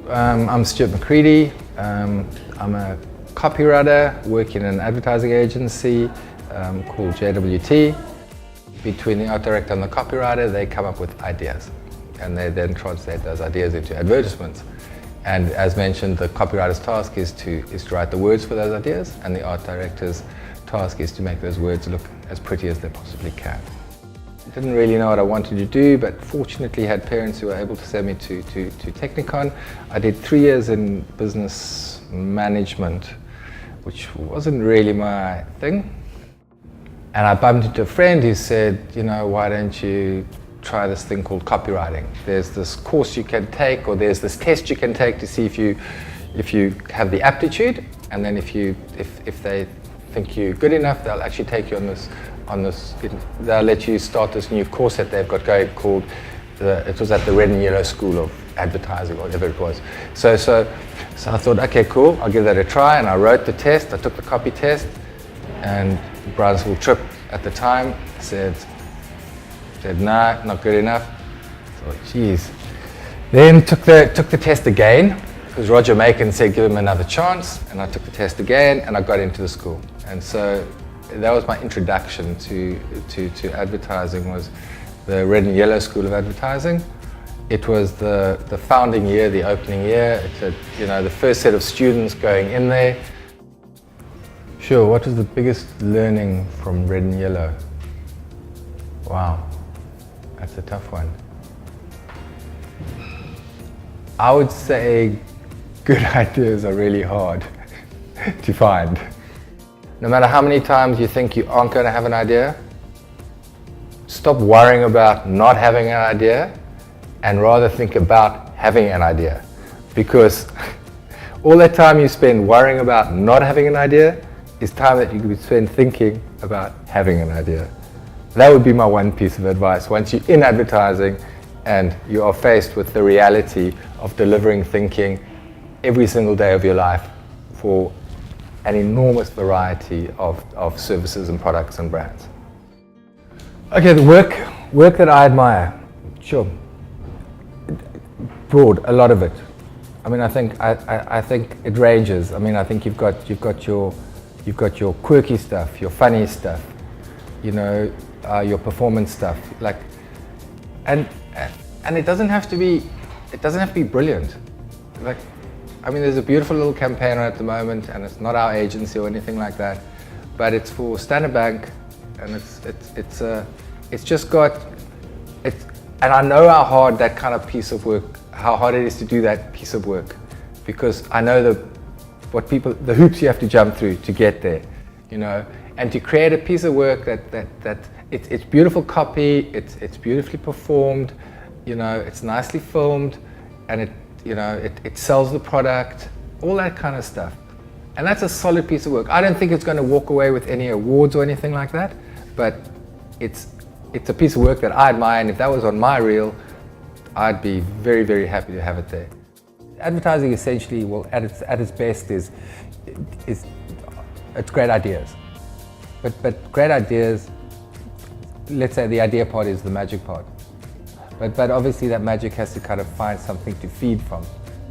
I'm Stuart McCreadie. I'm a copywriter working in an advertising agency called JWT. Between the art director and the copywriter, they come up with ideas, and they then translate those ideas into advertisements. And as mentioned, the copywriter's task is to write the words for those ideas, and the art director's task is to make those words look as pretty as they possibly can. I didn't really know what I wanted to do, but fortunately had parents who were able to send me to Technicon. I did 3 years in business management, which wasn't really my thing. And I bumped into a friend who said, you know, why don't you try this thing called copywriting? There's this course you can take, or there's this test you can take to see if you have the aptitude, and then if they think you're good enough, they'll actually take you they'll let you start this new course that they've got going called, it was at the Red&Yellow School of Advertising, or whatever it was. So I thought, okay, cool, I'll give that a try, and I wrote the test, I took the copy test, and Brownsville Trip at the time said no, not good enough. I thought, geez. Then took the test again, because Roger Macon said give him another chance, and I took the test again, and I got into the school. And so that was my introduction to advertising, was the Red&Yellow School of Advertising. It was the founding year, the opening year. It's the first set of students going in there. Sure, what was the biggest learning from Red&Yellow? Wow, that's a tough one. I would say good ideas are really hard to find. No matter how many times you think you aren't going to have an idea, stop worrying about not having an idea and rather think about having an idea. Because all that time you spend worrying about not having an idea is time that you could spend thinking about having an idea. That would be my one piece of advice. Once you're in advertising and you are faced with the reality of delivering thinking every single day of your life for an enormous variety of services and products and brands. Okay, the work that I admire, sure, broad, a lot of it. I mean, I think it ranges. I mean, I think you've got your quirky stuff, your funny stuff, your performance stuff, and it doesn't have to be brilliant. I mean, there's a beautiful little campaign at the moment, and it's not our agency or anything like that, but it's for Standard Bank, and and I know how hard that kind of piece of work, how hard it is to do that piece of work, because I know the hoops you have to jump through to get there, and to create a piece of work that it's beautiful copy, it's beautifully performed, it's nicely filmed, and it sells the product, all that kind of stuff. And that's a solid piece of work. I don't think it's going to walk away with any awards or anything like that, but it's a piece of work that I admire, and if that was on my reel, I'd be very, very happy to have it there. Advertising essentially, well, at its best is it's great ideas. But great ideas, let's say the idea part is the magic part. But obviously that magic has to kind of find something to feed from.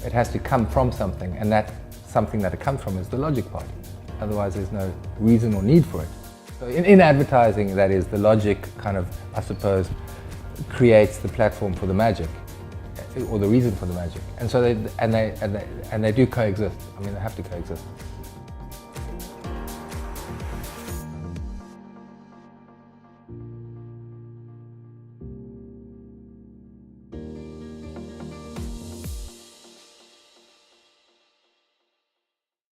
It has to come from something, and that something that it comes from is the logic part. Otherwise there's no reason or need for it. So in advertising, that is, the logic kind of, I suppose, creates the platform for the magic, or the reason for the magic. And so they do coexist. I mean, they have to coexist.